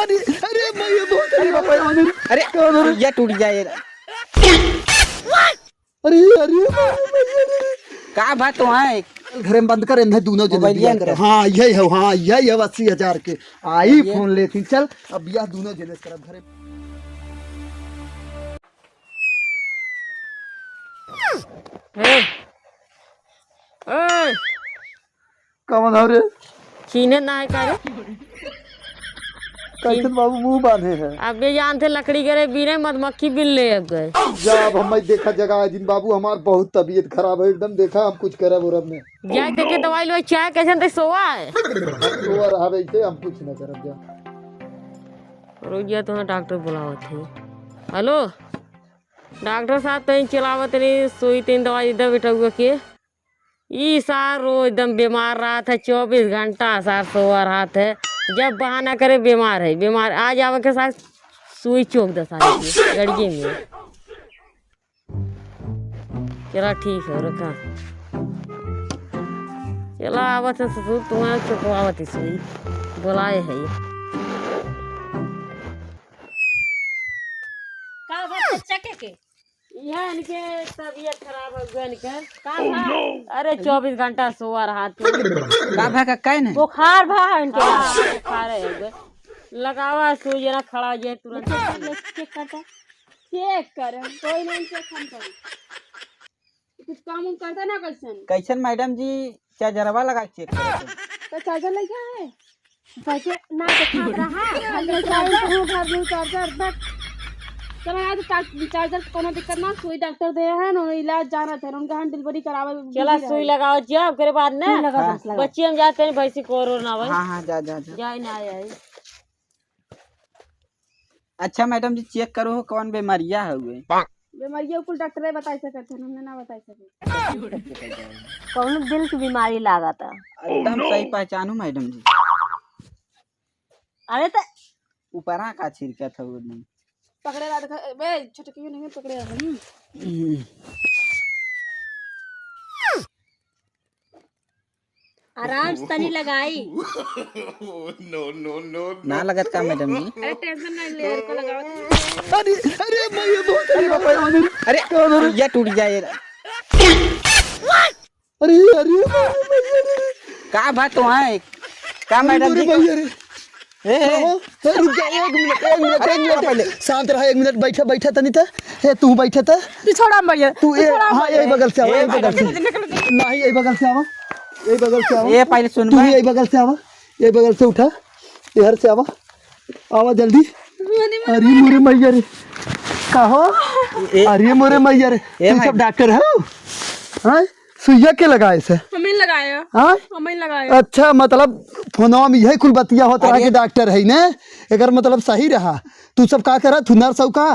अरे अरे मैं ये बहुत अरे ये टूट जाए। अरे अरे का बात तो है घर में बंद कर दोनों जने दिया कर। हाँ यही है, हाँ यही है 80,000 के आई फोन लेती। चल अब यह दोनों जने कर घर कौन हो रे? चीने ना है का रे? कैसे बाबू मुंह बांधे हैं? अब ये जानते लकड़ी करे बिने मधुमक्खी बिल ले अब गए। जब हम देखा जगह दिन बाबू हमार बहुत तबीयत खराब है एकदम। देखा हम कुछ करे वो में जाए देखे दवाई लो चाय कैसे ते सोवा है और आवे थे हम कुछ न करब जा। रोजिया तो डॉक्टर बुलावत है। हेलो डॉक्टर साहब तई चलावत नहीं सोई तीन दवाई इधर बैठा हुआ के ई सार रोज एकदम बीमार रहा था 24 घंटा सार सोवा रहा था। जब बहाना करे बीमार है बीमार आज आवे के साथ सुई चोक दसा गड़िए में। चला ठीक है रखा चला आवत है ससुर तुम्हारा चुकवावत है सुई बुलाए है का बात चके के यह इनके तबीयत खराब हो गया इनके का अरे 24 घंटा सोवा रहा था। का भा का काहे नहीं बुखार भा इनके बुखार है लगावा सुई जना खड़ा हो जाए तुरंत चेक करता चेक कर कोई नहीं चेक हम कर कुछ काम हम करता ना कैसन मैडम जी चार्जरवा लगा चेक करे तो चार्जर लेके आए पैसे ना दिखा रहा है चार्जर बट चलो आज चार्जर कोनो दिक्कत ना सुई डॉक्टर दे है नो इलाज जाना था उनका हम डिलीवरी करावे चला सुई लगाओ जब करे बाद ना बच्चे हम जाते हैं भैंसी कोरोना भाई। हां जा जा जाए ना आए। अच्छा मैडम जी चेक करो कौन बीमारियां हुए बीमारियों कुल डॉक्टर बता सकते हैं हमने ना बता सके कौन दिल की बीमारी लागा था एकदम सही पहचानू मैडम जी। अरे तो ऊपरा का छिड़का था वो नहीं पकड़े रहा बे छोटे क्यों नहीं पकड़े रहा आराम से तनी लगाई ना लगत का मैडम जी। अरे टेंशन ना ले को लगाओ। अरे अरे मैं ये बहुत अरे ये टूट जाए। अरे अरे का बात तो है का मैडम जी रुक जा एक मिनट पहले शांत रहा। 1 मिनट बैठा बैठा तनी था तू बैठा था तू छोड़ा मरिया तू हाँ यही बगल से आवा यही बगल से नहीं यही बगल से आवा यही बगल से आवा ये पहले सुन तू यही बगल से आवा यही बगल से उठा इधर से आवा आवा जल्दी। अरे मोरे मैया रे कहो अरे मोरे मैया रे तू सब डॉक्टर है हाँ सुइया के लगाए से हमें लगाया हाँ हमें लगाया। अच्छा मतलब फोनवा में यही कुल बतिया होता रहा कि डॉक्टर है ने अगर मतलब सही रहा तू सब का करा तू नर्स का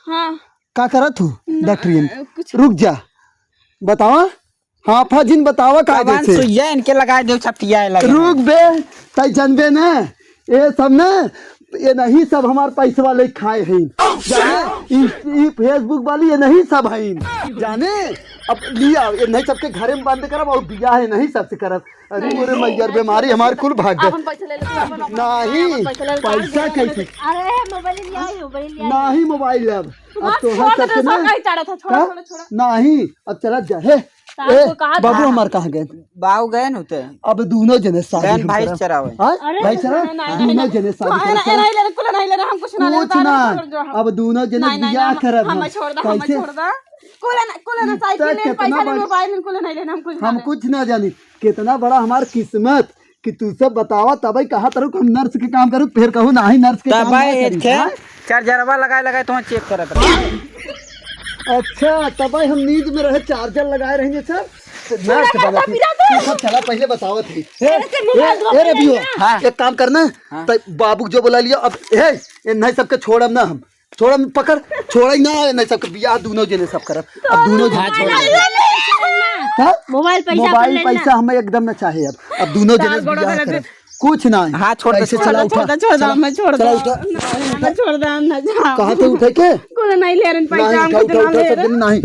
हाँ का करा तू डॉक्टर रुक जा बतावा हाँ फाजिन बतावा का जैसे सुइया इनके लगा दो छपटिया लगा रुक बे तई जानबे ना ये सब ना ये नहीं सब हमार पैसे वाले खाए हैं जाने फेसबुक वाली ये नहीं सब हैं जाने अब लिया ये नहीं सबके घरे में बंद करब और बिया है नहीं सबसे करब। अरे मोरे मैयर बीमारी हमारे कुल भाग गए नहीं पैसा कैसे नहीं मोबाइल अब तो सबके नहीं अब चला जाए बाबू हमार कहाँ गए बाऊ गए न होते अब दोनों जने शादी भाई चरावे भाई चरा दोनों जने शादी कुछ ना अब दोनों जने बियाह करब हम कुछ ना जानी कितना बड़ा हमार किस्मत कि तू सब बतावा तब कहा तरह हम नर्स के काम करूँ फिर कहूँ नहीं नर्स के काम चार्जरवा लगाए तो चेक करत। अच्छा तब हम नींद में रहे चार्जर लगाए रहेंगे सर नर्स वाला सब चला पहले बताओ थी एक काम करना बाबू जो बोला लिया अब नहीं सबके छोड़ब ना हम छोड़म पकड़ छोड़ ना नहीं सबके बियाह दोनों जने सब करब अब दोनों मोबाइल पैसा हमें एकदम न चाहे अब दोनों जने बियाह करब कुछ ना हाथ छोड़ दे चला उठा मैं छोड़ चला उठा छोड़ दे कहाँ से उठे के नहीं ले रहे पैसा नहीं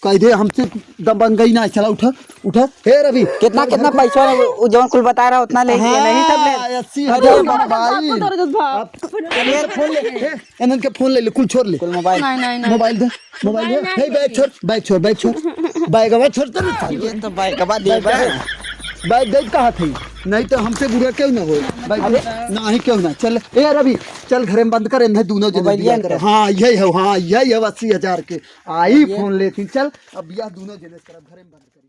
कह दे हमसे दम बन गई ना। चला उठा उठा। हे रवि कितना कितना पैसा जवन कुल बता रहा उतना ले नहीं सब ले 80,000 भाई। फोन ले इनन के फोन ले ले कुल छोड़ ले कुल मोबाइल मोबाइल दे हे बैग छोड़ बैग अब छोड़ तो ये तो बाइक का बात दे बैग दे कहाँ थी नहीं तो हमसे बुरा क्यों ना हो बैग ना ही क्यों ना। चल ए रवि चल घर में बंद कर इन्हें दोनों जने। हाँ यही है 80,000 के आई फोन लेती। चल अब यह दोनों जने घर में बंद कर।